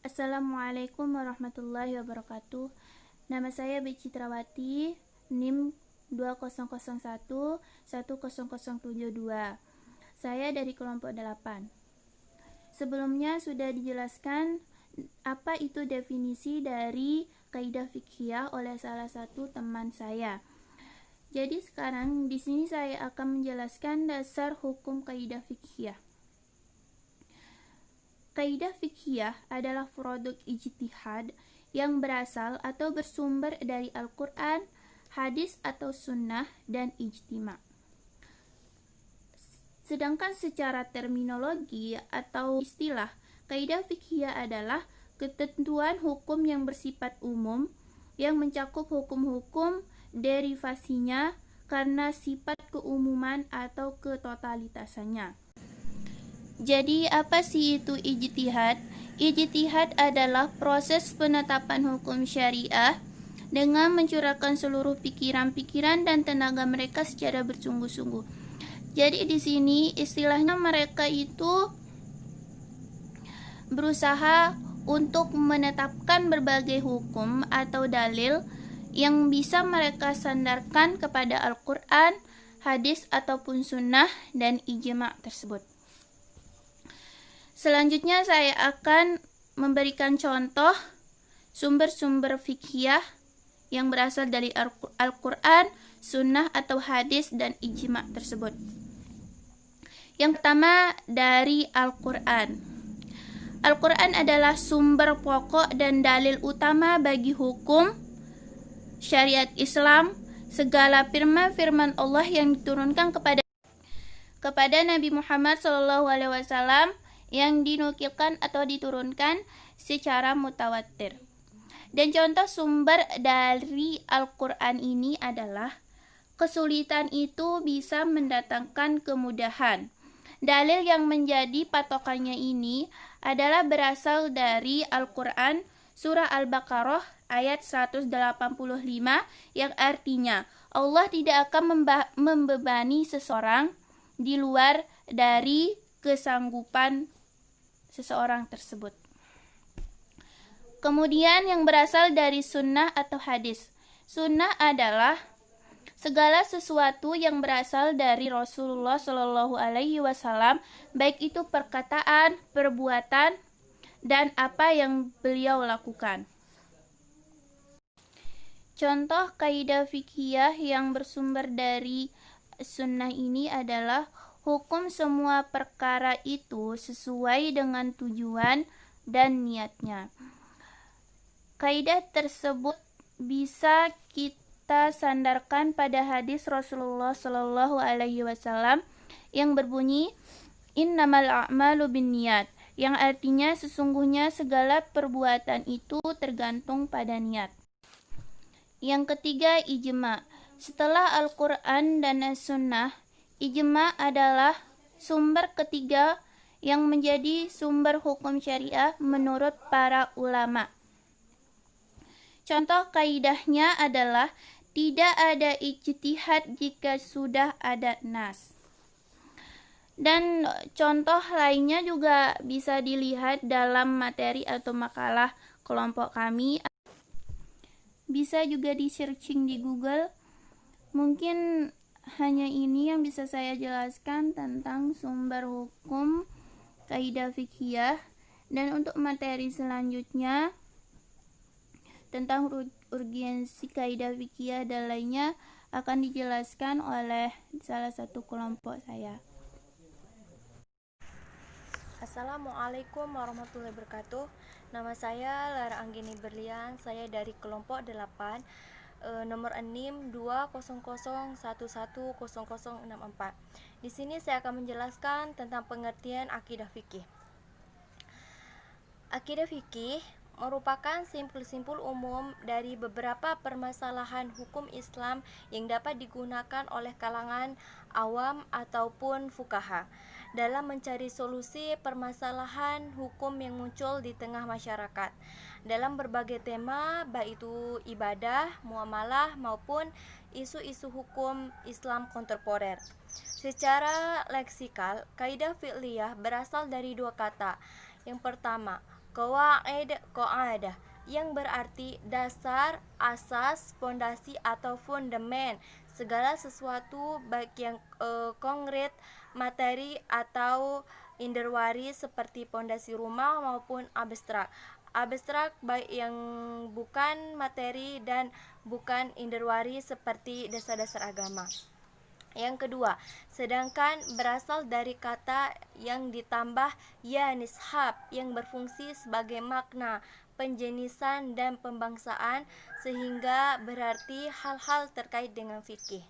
Assalamualaikum warahmatullahi wabarakatuh. Nama saya Becitrawati, NIM 20011072. Saya dari kelompok 8. Sebelumnya sudah dijelaskan apa itu definisi dari kaidah fiqhiyah oleh salah satu teman saya. Jadi sekarang di sini saya akan menjelaskan dasar hukum kaidah fiqhiyah. Kaidah fiqhiyah adalah produk ijtihad yang berasal atau bersumber dari Al-Quran, hadis atau sunnah, dan ijtima'. Sedangkan secara terminologi atau istilah, kaidah fiqhiyah adalah ketentuan hukum yang bersifat umum yang mencakup hukum-hukum derivasinya karena sifat keumuman atau ketotalitasannya. Jadi apa sih itu ijtihad? Ijtihad adalah proses penetapan hukum syariah dengan mencurahkan seluruh pikiran-pikiran dan tenaga mereka secara bersungguh-sungguh. Jadi di sini istilahnya mereka itu berusaha untuk menetapkan berbagai hukum atau dalil yang bisa mereka sandarkan kepada Al-Quran, hadis ataupun sunnah dan ijma' tersebut. Selanjutnya saya akan memberikan contoh sumber-sumber fiqhiyah yang berasal dari Al-Quran, sunnah atau hadis dan ijma' tersebut. Yang pertama dari Al-Quran. Al-Quran adalah sumber pokok dan dalil utama bagi hukum syariat Islam. Segala firman-firman Allah yang diturunkan kepada Nabi Muhammad SAW yang dinukilkan atau diturunkan secara mutawatir. Dan contoh sumber dari Al-Quran ini adalah kesulitan itu bisa mendatangkan kemudahan. Dalil yang menjadi patokannya ini adalah berasal dari Al-Quran surah Al-Baqarah ayat 185 yang artinya Allah tidak akan membebani seseorang di luar dari kesanggupan seseorang tersebut. Kemudian yang berasal dari sunnah atau hadis. Sunnah adalah segala sesuatu yang berasal dari Rasulullah Shallallahu Alaihi Wasallam, baik itu perkataan, perbuatan, dan apa yang beliau lakukan. Contoh kaidah fiqhiyah yang bersumber dari sunnah ini adalah hukum semua perkara itu sesuai dengan tujuan dan niatnya. Kaidah tersebut bisa kita sandarkan pada hadis Rasulullah Shallallahu Alaihi Wasallam yang berbunyi innamal a'malu binniyat, yang artinya sesungguhnya segala perbuatan itu tergantung pada niat. Yang ketiga, ijma'. Setelah Al-Quran dan As-Sunnah, ijma' adalah sumber ketiga yang menjadi sumber hukum syariah menurut para ulama. Contoh kaidahnya adalah tidak ada ijtihad jika sudah ada nas. Dan contoh lainnya juga bisa dilihat dalam materi atau makalah kelompok kami. Bisa juga di-searching di Google. Mungkin hanya ini yang bisa saya jelaskan tentang sumber hukum kaidah fiqhiyah. Dan untuk materi selanjutnya tentang urgensi kaidah fiqhiyah dan lainnya akan dijelaskan oleh salah satu kelompok saya. Assalamualaikum warahmatullahi wabarakatuh. Nama saya Lara Anggini Berlian. Saya dari kelompok 8, nomor NIM 200110064. Di sini saya akan menjelaskan tentang pengertian akidah fikih. Akidah fikih merupakan simpul-simpul umum dari beberapa permasalahan hukum Islam yang dapat digunakan oleh kalangan awam ataupun fuqaha dalam mencari solusi permasalahan hukum yang muncul di tengah masyarakat dalam berbagai tema, baik itu ibadah, muamalah maupun isu-isu hukum Islam kontemporer. Secara leksikal, kaidah fi'liyah berasal dari dua kata, Yang pertama, qawaid, yang berarti dasar, asas, fondasi atau fondamen segala sesuatu baik yang konkret, materi atau inderwari seperti fondasi rumah maupun abstrak. Abstrak baik yang bukan materi dan bukan inderwari seperti dasar-dasar agama. Yang kedua, sedangkan berasal dari kata yang ditambah ya nishab yang berfungsi sebagai makna penjenisan dan pembangsaan sehingga berarti hal-hal terkait dengan fikih.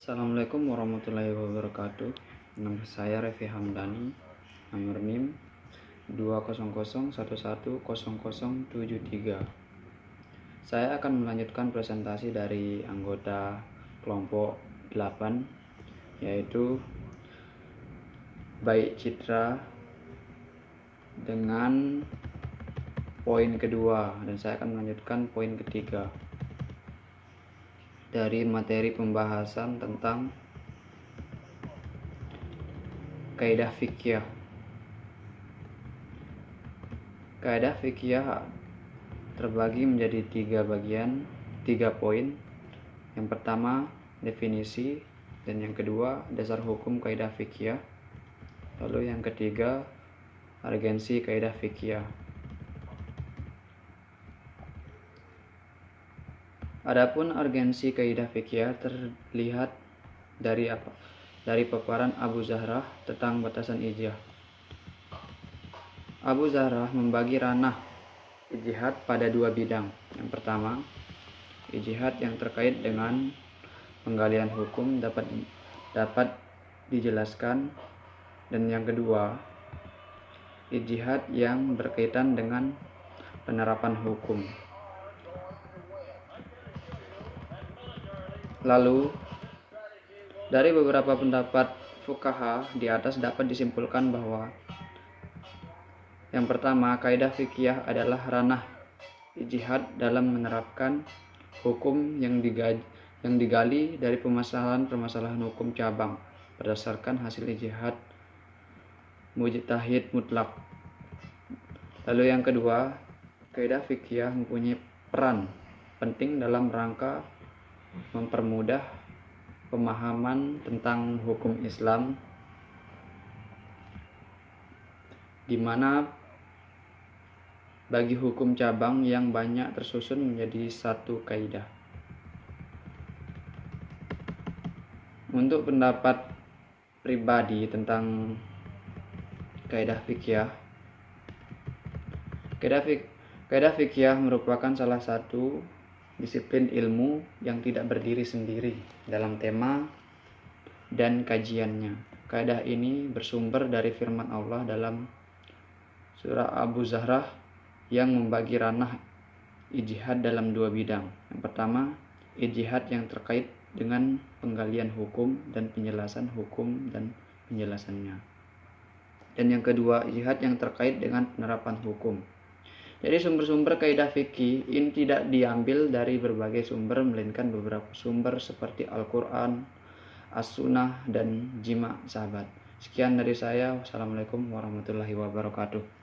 Assalamualaikum warahmatullahi wabarakatuh. Nama saya Revi Hamdani, nomor NIM 200110073. Saya akan melanjutkan presentasi dari anggota kelompok 8, yaitu baik citra dengan poin kedua, dan saya akan melanjutkan poin ketiga dari materi pembahasan tentang kaidah fikih. Kaidah fikih terbagi menjadi tiga poin. Yang pertama, definisi, dan yang kedua, dasar hukum kaidah fikih. Lalu yang ketiga, urgensi kaidah fikih. Adapun urgensi kaidah fikih terlihat dari paparan Abu Zahrah tentang batasan ijtihad. Abu Zahrah membagi ranah ijtihad pada dua bidang. Yang pertama, ijtihad yang terkait dengan penggalian hukum dapat dijelaskan, dan yang kedua, ijtihad yang berkaitan dengan penerapan hukum. Lalu, dari beberapa pendapat fuqaha di atas dapat disimpulkan bahwa yang pertama, kaidah fikih adalah ranah ijtihad dalam menerapkan hukum yang digali dari permasalahan hukum cabang berdasarkan hasil ijtihad mujtahid mutlak. Lalu yang kedua, kaidah fikih mempunyai peran penting dalam rangka mempermudah pemahaman tentang hukum Islam, di mana bagi hukum cabang yang banyak tersusun menjadi satu kaidah. Untuk pendapat pribadi tentang kaidah fikih, kaidah fikih merupakan salah satu disiplin ilmu yang tidak berdiri sendiri dalam tema dan kajiannya. Kaidah ini bersumber dari firman Allah dalam surah Abu Zahrah yang membagi ranah ijtihad dalam dua bidang. Yang pertama, ijtihad yang terkait dengan penggalian hukum dan penjelasan hukum dan penjelasannya. Dan yang kedua, ijtihad yang terkait dengan penerapan hukum. Jadi sumber-sumber kaidah fikih ini tidak diambil dari berbagai sumber, melainkan beberapa sumber seperti Al-Quran, As-Sunnah, dan Jima' sahabat. Sekian dari saya. Wassalamualaikum warahmatullahi wabarakatuh.